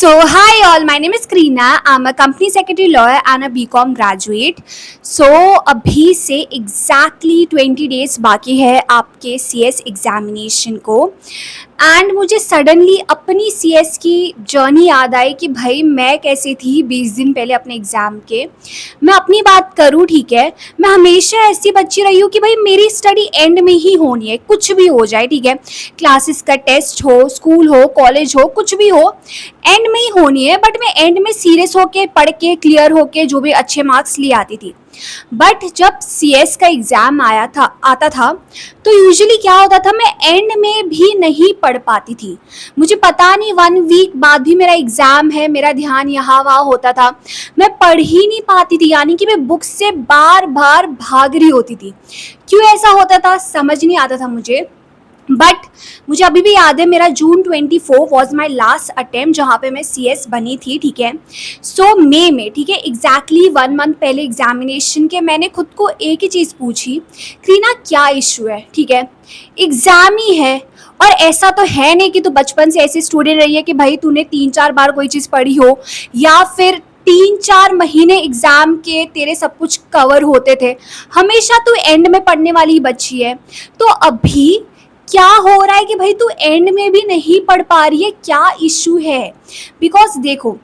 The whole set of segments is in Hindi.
So, hi all, my name is Krina. I'm a company secretary lawyer and a BCom graduate. So, अभी से exactly 20 days बाकी है आपके CS एग्जामिनेशन को एंड मुझे सडनली अपनी CS की जर्नी याद आई कि भाई मैं कैसे थी 20 दिन पहले अपने एग्ज़ाम के। मैं अपनी बात करूँ, ठीक है, मैं हमेशा ऐसी बच्ची रही हूँ कि भाई मेरी स्टडी एंड में ही होनी है, कुछ भी हो जाए, ठीक है, क्लासेस का टेस्ट हो, स्कूल हो, कॉलेज हो, कुछ भी हो, एंड में ही होनी है। बट मैं एंड में सीरियस होके पढ़ के क्लियर होके जो भी अच्छे मार्क्स ले आती थी। बट जब CS का एग्ज़ाम आता था तो यूजुअली क्या होता था, मैं एंड में भी नहीं पढ़ पाती थी। मुझे पता नहीं 1 वीक बाद भी मेरा एग्ज़ाम है, मेरा ध्यान यहाँ वहाँ होता था, मैं पढ़ ही नहीं पाती थी, यानी कि मैं बुक से बार बार भाग रही होती थी। क्यों ऐसा होता था समझ नहीं आता था मुझे। बट मुझे अभी भी याद है, मेरा जून 24 वॉज माई लास्ट अटेम्प्ट जहाँ पे मैं CS बनी थी, ठीक है। सो मई में, ठीक है, एग्जैक्टली 1 मंथ पहले एग्जामिनेशन के मैंने खुद को एक ही चीज़ पूछी, क्रीना क्या इशू है, ठीक है, एग्ज़ाम ही है। और ऐसा तो है नहीं कि तू बचपन से ऐसी स्टूडेंट रही है कि भाई तूने 3-4 बार कोई चीज़ पढ़ी हो या फिर 3-4 महीने एग्ज़ाम के तेरे सब कुछ कवर होते थे। हमेशा तू एंड में पढ़ने वाली ही बच्ची है। तो अभी क्या हो रहा है कि भाई तू एंड में भी नहीं पढ़ पा रही है, क्या इशू है? बिकॉज देखो,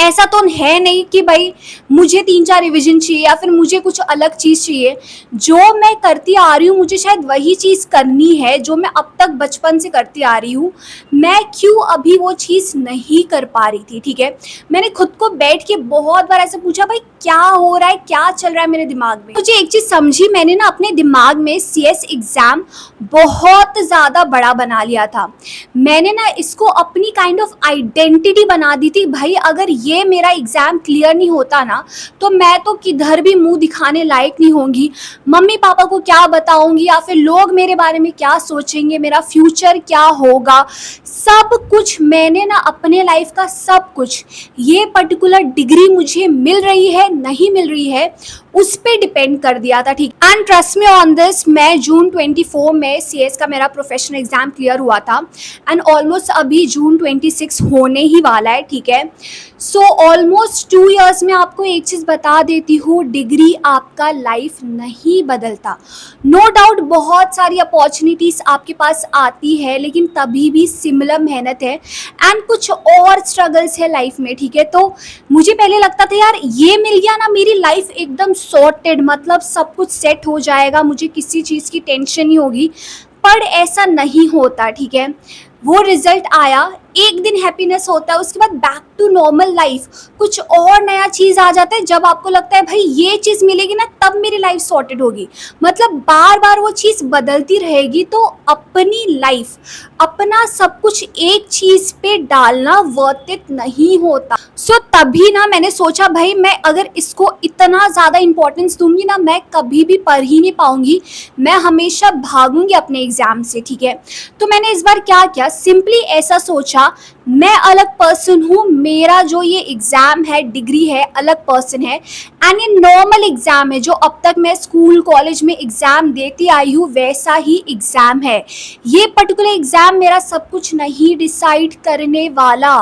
ऐसा तो है नहीं कि भाई मुझे 3-4 रिवीजन चाहिए या फिर मुझे कुछ अलग चीज़ चाहिए। जो मैं करती आ रही हूँ मुझे शायद वही चीज़ करनी है जो मैं अब तक बचपन से करती आ रही हूँ। मैं क्यों अभी वो चीज़ नहीं कर पा रही थी, ठीक है। मैंने खुद को बैठ के बहुत बार ऐसे पूछा, भाई क्या हो रहा है, क्या चल रहा है मेरे दिमाग में। मुझे एक चीज़ समझी, मैंने ना अपने दिमाग में CS एग्ज़ाम बहुत ज़्यादा बड़ा बना लिया था। मैंने ना इसको अपनी काइंड ऑफ आइडेंटिटी बना दी थी। भाई अगर ये मेरा एग्ज़ाम क्लियर नहीं होता ना तो मैं तो किधर भी मुंह दिखाने लायक नहीं होंगी। मम्मी पापा को क्या बताऊंगी या फिर लोग मेरे बारे में क्या सोचेंगे, मेरा फ्यूचर क्या होगा, सब कुछ मैंने ना अपने लाइफ का सब कुछ, ये पर्टिकुलर डिग्री मुझे मिल रही है नहीं मिल रही है उस पर डिपेंड कर दिया था, ठीक। And trust me on this, मैं जून 24 में CS का मेरा प्रोफेशनल एग्जाम क्लियर हुआ था एंड ऑलमोस्ट अभी जून 26 होने ही वाला है, ठीक है। सो ऑलमोस्ट 2 इयर्स में आपको एक चीज़ बता देती हूँ, डिग्री आपका लाइफ नहीं बदलता। नो डाउट बहुत सारी अपॉर्चुनिटीज़ आपके पास आती है, लेकिन तभी भी सिमिलर मेहनत है एंड कुछ और स्ट्रगल्स है लाइफ में, ठीक है। तो मुझे पहले लगता था यार ये मिल गया ना मेरी लाइफ एकदम सॉर्टेड, मतलब सब कुछ सेट हो जाएगा, मुझे किसी चीज़ की टेंशन नहीं होगी। पर ऐसा नहीं होता, ठीक है। वो रिजल्ट आया, एक दिन हैप्पीनेस होता है, उसके बाद बैक टू नॉर्मल लाइफ, कुछ और नया चीज़ आ जाता है। जब आपको लगता है भाई ये चीज़ मिलेगी ना तब मेरी लाइफ सॉर्टेड होगी, मतलब बार बार वो चीज़ बदलती रहेगी। तो अपनी लाइफ, अपना सब कुछ एक चीज़ पे डालना वर्थ इट नहीं होता। सो तभी ना मैंने सोचा भाई मैं अगर इसको इतना ज़्यादा इंपॉर्टेंस दूंगी ना मैं कभी भी पढ़ ही नहीं पाऊंगी, मैं हमेशा भागूंगी अपने एग्ज़ाम से, ठीक है। तो मैंने इस बार क्या किया, सिंपली ऐसा सोचा, मैं अलग पर्सन हूँ, मेरा जो ये एग्ज़ाम है, डिग्री है, अलग पर्सन है एंड ये नॉर्मल एग्ज़ाम है जो अब तक मैं स्कूल कॉलेज में एग्ज़ाम देती आई हूँ वैसा ही एग्ज़ाम है। ये पर्टिकुलर एग्ज़ाम मेरा सब कुछ नहीं डिसाइड करने वाला।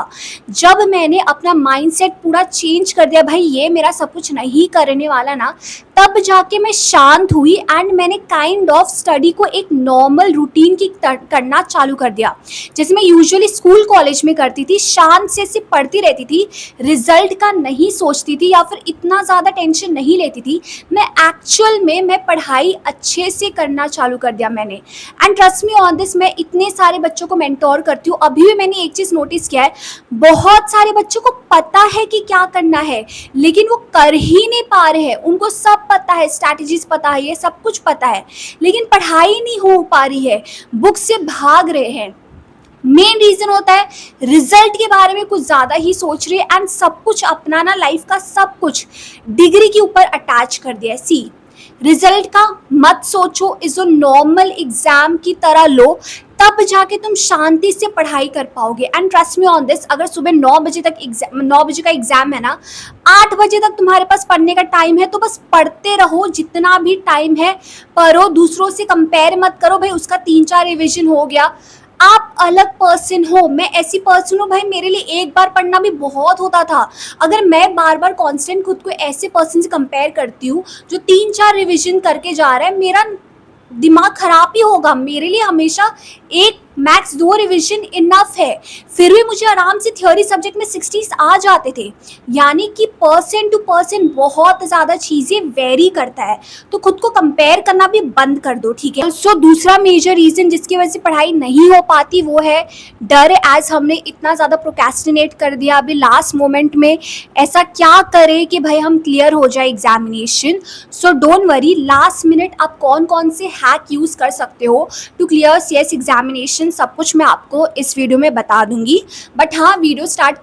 जब मैंने अपना माइंडसेट पूरा चेंज कर दिया, भाई ये मेरा सब कुछ नहीं करने वाला ना, तब जाके मैं शांत हुई एंड मैंने काइंड ऑफ स्टडी को एक नॉर्मल रूटीन की करना चालू कर दिया, जैसे मैं यूजुअली स्कूल कॉलेज में करती थी। शांत से सिर्फ पढ़ती रहती थी, रिजल्ट का नहीं सोचती थी या फिर इतना ज़्यादा टेंशन नहीं लेती थी। मैं एक्चुअल में मैं पढ़ाई अच्छे से करना चालू कर दिया मैंने। And trust me on this, मैं इतने सारे बच्चों को मेंटोर करती हूँ, अभी भी मैंने एक चीज़ नोटिस किया है, बहुत सारे बच्चों को पता है कि क्या करना है लेकिन वो कर ही नहीं पा रहे हैं। उनको सब पता है, स्ट्रैटेजीज पता है, ये सब कुछ पता है, लेकिन पढ़ाई नहीं हो पा रही है, बुक से भाग रहे हैं। मेन रीजन होता है रिजल्ट के बारे में कुछ ज़्यादा ही सोच रही है एंड सब कुछ अपना ना लाइफ का सब कुछ डिग्री के ऊपर अटैच कर दिया है। सी, रिजल्ट का मत सोचो, इसको नॉर्मल एग्जाम की तरह लो, तब जाके तुम शांति से पढ़ाई कर पाओगे। And trust me on this, अगर सुबह 9 बजे तक 9 बजे का एग्जाम है ना, 8 बजे तक तुम्हारे पास पढ़ने का टाइम है, तो बस पढ़ते रहो, जितना भी टाइम है पढ़ो, दूसरों से कंपेयर मत करो, भाई उसका 3-4 रिविजन हो गया, आप अलग पर्सन हो, मैं ऐसी पर्सन हूँ भाई, मेरे लिए एक बार पढ़ना भी बहुत होता था। अगर मैं बार बार कांस्टेंट खुद को ऐसे पर्सन से कंपेयर करती हूँ जो 3-4 रिवीजन करके जा रहा है, मेरा दिमाग खराब ही होगा। मेरे लिए हमेशा एक मैक्स 2 रिवीजन इनफ है। फिर भी मुझे आराम से थ्योरी सब्जेक्ट में 60s आ जाते थे। यानी कि पर्सन टू पर्सन बहुत ज़्यादा चीज़ें वेरी करता है, तो खुद को कंपेयर करना भी बंद कर दो, ठीक है। सो दूसरा मेजर रीज़न जिसकी वजह से पढ़ाई नहीं हो पाती वो है डर। एज हमने इतना ज़्यादा प्रोक्रेस्टिनेट कर दिया, अभी लास्ट मोमेंट में ऐसा क्या करें कि भाई हम क्लियर हो जाए examination. So don't worry, last minute आप कौन कौन से हैक यूज़ कर सकते हो टू क्लियर CS एग्जामिनेशन, सब कुछ मैं आपको इस वीडियो में बता दूंगी। बट हाँ, वीडियो चालू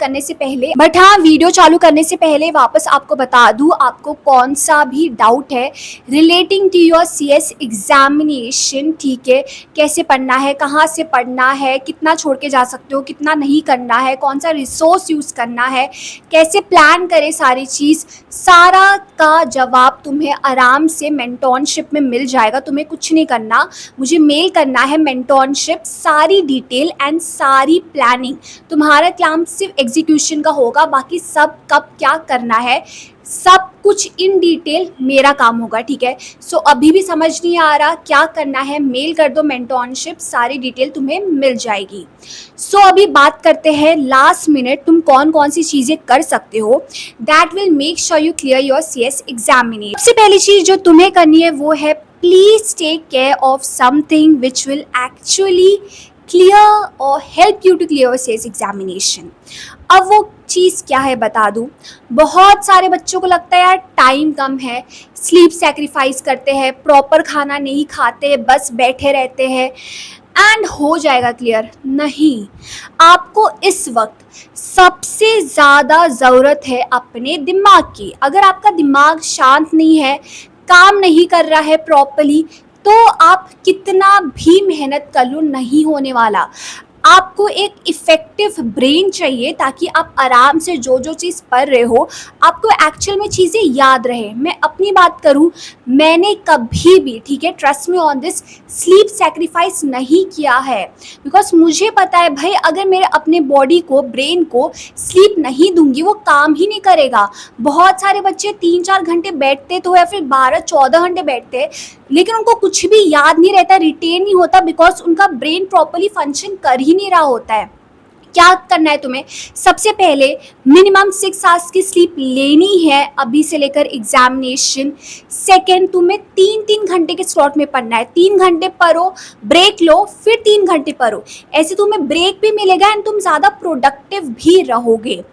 करने से पहले वापस आपको बता दूं, आपको कौन सा भी डाउट है relating to your CS examination, ठीक है, कैसे पढ़ना है, कहाँ से पढ़ना है, कितना छोड़ के जा सकते हो, कितना नहीं करना है, कौन सा रिसोर्स यूज़ करना है, कैसे प्लान करें, सारी चीज़, सारा का जवाब तुम्हें आराम से मेंटोरशिप में मिल जाएगा। तुम्हें कुछ नहीं करना, मुझे मेल करना है मेंटोरशिप, सारी डिटेल एंड सारी प्लानिंग। तुम्हारा काम सिर्फ एग्जीक्यूशन का होगा, बाकी सब कब क्या करना है सब कुछ इन डिटेल मेरा काम होगा, ठीक है। सो अभी भी समझ नहीं आ रहा क्या करना है, मेल कर दो मेंटोरशिप, सारी डिटेल तुम्हें मिल जाएगी। सो अभी बात करते हैं लास्ट मिनट तुम कौन कौन सी चीज़ें कर सकते हो that will make sure you clear your CS examination. सबसे पहली चीज़ जो तुम्हें करनी है वो है please take care of something which will actually clear और help you to clear CS examination. अब वो चीज़ क्या है बता दूँ। बहुत सारे बच्चों को लगता है यार टाइम कम है, स्लीप सेक्रीफाइस करते हैं, प्रॉपर खाना नहीं खाते, बस बैठे रहते हैं एंड हो जाएगा क्लियर। नहीं, आपको इस वक्त सबसे ज़्यादा ज़रूरत है अपने दिमाग की। अगर आपका दिमाग शांत नहीं है, काम नहीं कर रहा है प्रॉपरली, तो आप कितना भी मेहनत कर लो नहीं होने वाला। आपको एक इफ़ेक्टिव ब्रेन चाहिए ताकि आप आराम से जो जो चीज़ पढ़ रहे हो आपको एक्चुअल में चीज़ें याद रहे। मैं अपनी बात करूं, मैंने कभी भी, ठीक है, trust me on this, sleep sacrifice नहीं किया है। बिकॉज मुझे पता है भाई अगर मेरे अपने बॉडी को, ब्रेन को स्लीप नहीं दूंगी वो काम ही नहीं करेगा। बहुत सारे बच्चे 3-4 घंटे बैठते तो या फिर 12-14 घंटे बैठते, लेकिन उनको कुछ भी याद नहीं रहता, रिटेन नहीं होता, बिकॉज उनका ब्रेन प्रॉपरली फंक्शन कर ही नहीं रहा होता है। क्या करना है तुम्हें, सबसे पहले मिनिमम 6 आवर्स की स्लीप लेनी है अभी से लेकर एग्जामिनेशन। सेकेंड, तुम्हें 3-3 घंटे के स्लॉट में पढ़ना है। 3 घंटे पढ़ो, ब्रेक लो, फिर 3 घंटे पढ़ो। ऐसे तुम्हें ब्रेक भी मिलेगा एंड तुम ज़्यादा प्रोडक्टिव भी रहोगे।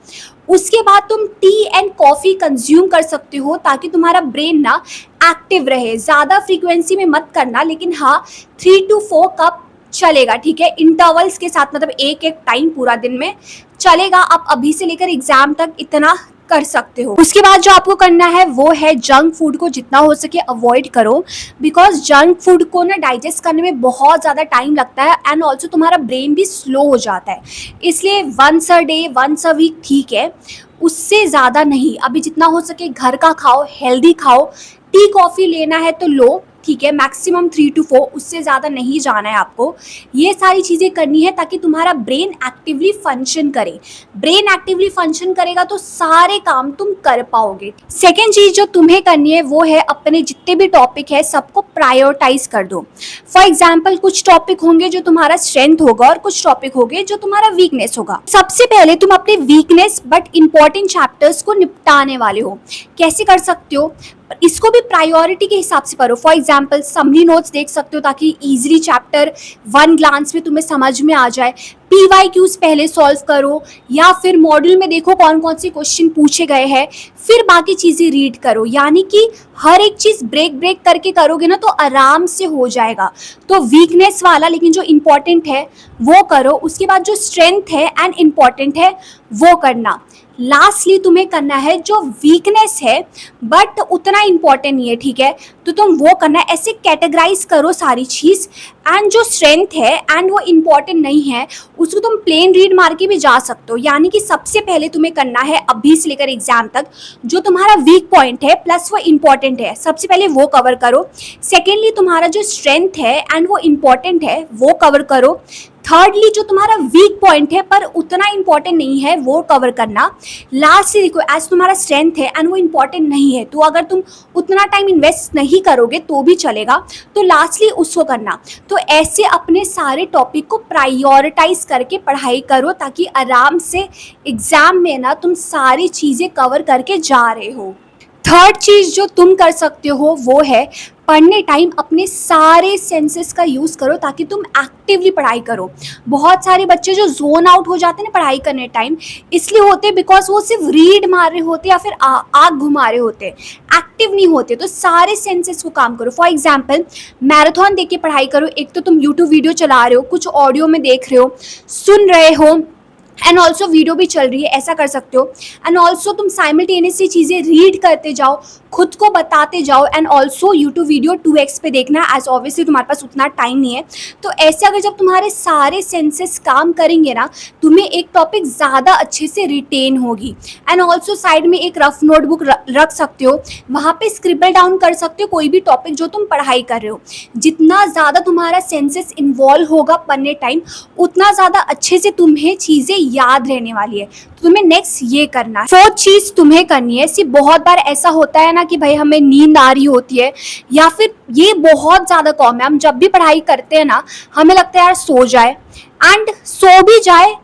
उसके बाद तुम टी एंड कॉफ़ी कंज्यूम कर सकते हो ताकि तुम्हारा ब्रेन ना एक्टिव रहे। ज़्यादा फ्रीक्वेंसी में मत करना, लेकिन हाँ 3 to 4 कप चलेगा, ठीक है, इंटरवल्स के साथ, मतलब एक टाइम पूरा दिन में चलेगा। आप अभी से लेकर एग्जाम तक इतना कर सकते हो। उसके बाद जो आपको करना है वो है जंक फूड को जितना हो सके अवॉइड करो, बिकॉज जंक फूड को ना डाइजेस्ट करने में बहुत ज़्यादा टाइम लगता है एंड ऑल्सो तुम्हारा ब्रेन भी स्लो हो जाता है। इसलिए once a day, once a week ठीक है, उससे ज़्यादा नहीं। अभी जितना हो सके घर का खाओ, हेल्दी खाओ। टी कॉफ़ी लेना है तो लो, ठीक है, मैक्सिमम 3 to 4, उससे ज़्यादा नहीं जाना है आपको। ये सारी चीज़ें करनी है ताकि तुम्हारा ब्रेन एक्टिवली फंक्शन करे। ब्रेन एक्टिवली फंक्शन करेगा तो सारे काम तुम कर पाओगे। सेकेंड चीज़ जो तुम्हें करनी है वो है अपने जितने भी टॉपिक है सबको प्रायोरिटाइज कर दो। फॉर एग्जाम्पल, कुछ टॉपिक होंगे जो तुम्हारा स्ट्रेंथ होगा और कुछ टॉपिक होंगे जो तुम्हारा वीकनेस होगा। सबसे पहले तुम अपने वीकनेस बट इंपॉर्टेंट चैप्टर्स को निपटाने वाले हो। कैसे कर सकते हो, इसको भी प्रायोरिटी के हिसाब से करो। फॉर एग्जाम्पल, समरी नोट्स देख सकते हो ताकि इजीली चैप्टर 1 ग्लांस में तुम्हें समझ में आ जाए। PYQs पहले सॉल्व करो, या फिर मॉड्यूल में देखो कौन कौन से क्वेश्चन पूछे गए हैं, फिर बाकी चीज़ें रीड करो। यानी कि हर एक चीज़ ब्रेक करके करोगे ना तो आराम से हो जाएगा। तो वीकनेस वाला लेकिन जो इम्पॉर्टेंट है वो करो। उसके बाद जो स्ट्रेंथ है एंड इम्पॉर्टेंट है वो करना। लास्टली तुम्हें करना है जो वीकनेस है बट उतना इम्पॉर्टेंट नहीं है, ठीक है, तो तुम वो करना है। ऐसे कैटेगराइज करो सारी चीज़, एंड जो स्ट्रेंथ है एंड वो इम्पॉर्टेंट नहीं है उसको तुम प्लेन रीड मार के भी जा सकते हो। यानी कि सबसे पहले तुम्हें करना है अभी से लेकर एग्जाम तक जो तुम्हारा वीक पॉइंट है प्लस वो इम्पॉर्टेंट है, सबसे पहले वो कवर करो। सेकेंडली, तुम्हारा जो स्ट्रेंथ है एंड वो इम्पॉर्टेंट है वो कवर करो। थर्डली जो तुम्हारा वीक पॉइंट है पर उतना इंपॉर्टेंट नहीं है वो कवर करना। लास्टली देखो एज तुम्हारा स्ट्रेंथ है एंड वो इंपॉर्टेंट नहीं है तो अगर तुम उतना टाइम इन्वेस्ट नहीं करोगे तो भी चलेगा, तो लास्टली उसको करना। तो ऐसे अपने सारे टॉपिक को प्रायोरिटाइज करके पढ़ाई करो ताकि आराम से एग्जाम में ना तुम सारी चीज़ें कवर करके जा रहे हो। थर्ड चीज़ जो तुम कर सकते हो वो है पढ़ने टाइम अपने सारे सेंसेस का यूज़ करो ताकि तुम एक्टिवली पढ़ाई करो। बहुत सारे बच्चे जो जोन आउट हो जाते हैं ना पढ़ाई करने टाइम, इसलिए होते बिकॉज वो सिर्फ रीड मार रहे होते या फिर आग घुमा रहे होते, एक्टिव नहीं होते। तो सारे सेंसेस को काम करो। फॉर एग्जाम्पल मैराथन देख के पढ़ाई करो। एक तो तुम यूट्यूब वीडियो चला रहे हो, कुछ ऑडियो में देख रहे हो, सुन रहे हो एंड ऑल्सो वीडियो भी चल रही है, ऐसा कर सकते हो। एंड ऑल्सो तुम साइमल्टेनियसली चीज़ें रीड करते जाओ, खुद को बताते जाओ and also YouTube video 2x पे देखना है एज ऑब्वियसली तुम्हारे पास उतना टाइम नहीं है। तो ऐसे अगर जब तुम्हारे सारे सेंसेस काम करेंगे ना तुम्हें एक टॉपिक ज़्यादा अच्छे से रिटेन होगी। एंड ऑल्सो साइड में एक रफ नोटबुक रख सकते हो, वहाँ पे स्क्रिबल डाउन कर सकते हो कोई भी टॉपिक जो तुम पढ़ाई कर रहे हो। जितना ज़्यादा तुम्हारा सेंसेस इन्वॉल्व होगा पढ़ने टाइम उतना ज़्यादा अच्छे से तुम्हें चीज़ें याद रहने वाली है। तो तुम्हें नेक्स्ट ये करना है। फोर्थ चीज तुम्हें करनी है, सिर्फ बहुत बार ऐसा होता है ना कि भाई हमें नींद आ रही होती है या फिर ये बहुत ज्यादा कॉमन है, हम जब भी पढ़ाई करते हैं ना हमें लगता है यार सो जाए, एंड सो भी जाए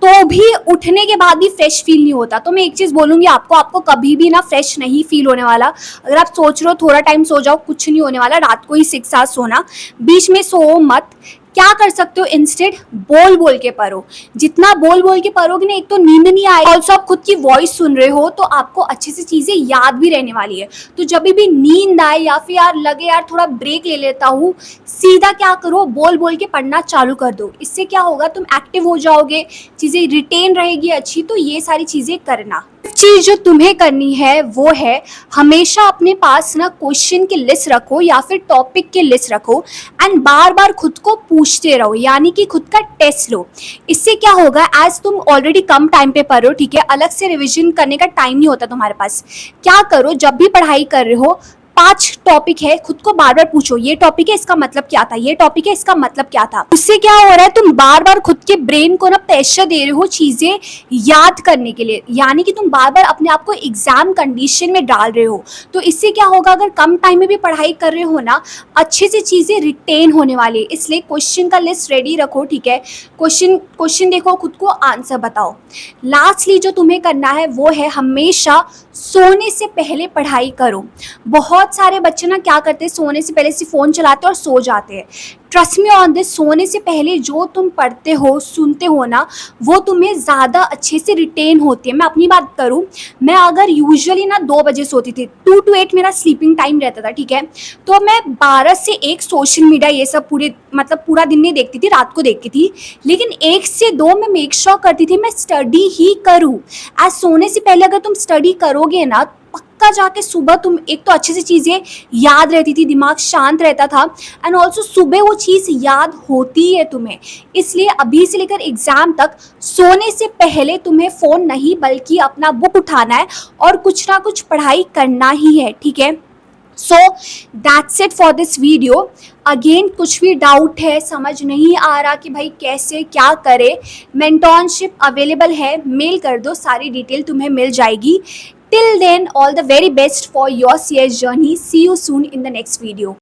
तो भी उठने के बाद भी फ्रेश फील नहीं होता। तो मैं एक चीज़ बोलूँगी आपको कभी भी ना फ्रेश नहीं फील होने वाला। अगर आप सोच रहे हो थोड़ा टाइम सो जाओ, कुछ नहीं होने वाला। रात को ही 6 आवर्स सोना, बीच में सो मत। क्या कर सकते हो इंस्टेड, बोल बोल के पढ़ो। जितना बोल बोल के पढ़ोगे ना एक तो नींद नहीं आएगी, ऑल्सो आप खुद की वॉइस सुन रहे हो तो आपको अच्छे से चीज़ें याद भी रहने वाली है। तो जब भी नींद आए या फिर यार लगे यार थोड़ा ब्रेक ले लेता हूँ, सीधा क्या करो बोल बोल के पढ़ना चालू कर दो। इससे क्या होगा तुम एक्टिव हो जाओगे, चीज़ें रिटेन रहेगी अच्छी। तो ये सारी चीज़ें करना। चीज़ जो तुम्हें करनी है वो है हमेशा अपने पास ना क्वेश्चन की लिस्ट रखो या फिर टॉपिक की लिस्ट रखो एंड बार बार खुद को पूछते रहो, यानी कि खुद का टेस्ट लो। इससे क्या होगा एज तुम ऑलरेडी कम टाइम पे पढ़ रहे हो, ठीक है, अलग से रिवीजन करने का टाइम नहीं होता तुम्हारे पास। क्या करो जब भी पढ़ाई कर रहे हो 5 टॉपिक है, खुद को बार बार पूछो ये टॉपिक है इसका मतलब क्या था, ये टॉपिक है इसका मतलब क्या था। उससे क्या हो रहा है तुम बार बार खुद के ब्रेन को ना प्रेशर दे रहे हो चीजें याद करने के लिए, यानी कि तुम बार बार अपने आप को एग्जाम कंडीशन में डाल रहे हो। तो इससे क्या होगा अगर कम टाइम में भी पढ़ाई कर रहे हो ना अच्छे से चीजें रिटेन होने वाली है। इसलिए क्वेश्चन का लिस्ट रेडी रखो, ठीक है, क्वेश्चन देखो, खुद को आंसर बताओ। लास्टली जो तुम्हें करना है वो है हमेशा सोने से पहले पढ़ाई करो। बहुत सारे बच्चे ना क्या करते हैं सोने से पहले सिर्फ फ़ोन चलाते हैं और सो जाते हैं। ट्रस्ट मी ऑन दिस, सोने से पहले जो तुम पढ़ते हो सुनते हो ना वो तुम्हें ज़्यादा अच्छे से रिटेन होती है। मैं अपनी बात करूँ, मैं अगर यूजुअली ना 2 बजे सोती थी, 2 to 8 मेरा स्लीपिंग टाइम रहता था, ठीक है, तो मैं 12 से 1 सोशल मीडिया ये सब पूरा दिन नहीं देखती थी, रात को देखती थी। लेकिन 1 से 2 मैं मेक श्योर करती थी मैं स्टडी ही करूँ। आज सोने से पहले अगर तुम स्टडी करोगे ना पक्का जाके सुबह तुम एक तो अच्छे से चीज़ें याद रहती थी, दिमाग शांत रहता था एंड ऑल्सो सुबह वो चीज़ याद होती है तुम्हें। इसलिए अभी से लेकर एग्ज़ाम तक सोने से पहले तुम्हें फ़ोन नहीं बल्कि अपना बुक उठाना है और कुछ ना कुछ पढ़ाई करना ही है, ठीक है। So that's it for this video. Again कुछ भी डाउट है, समझ नहीं आ रहा कि भाई कैसे क्या करे, मेंटोरशिप अवेलेबल है, मेल कर दो, सारी डिटेल तुम्हें मिल जाएगी। Till then, all the very best for your CS journey. See you soon in the next video.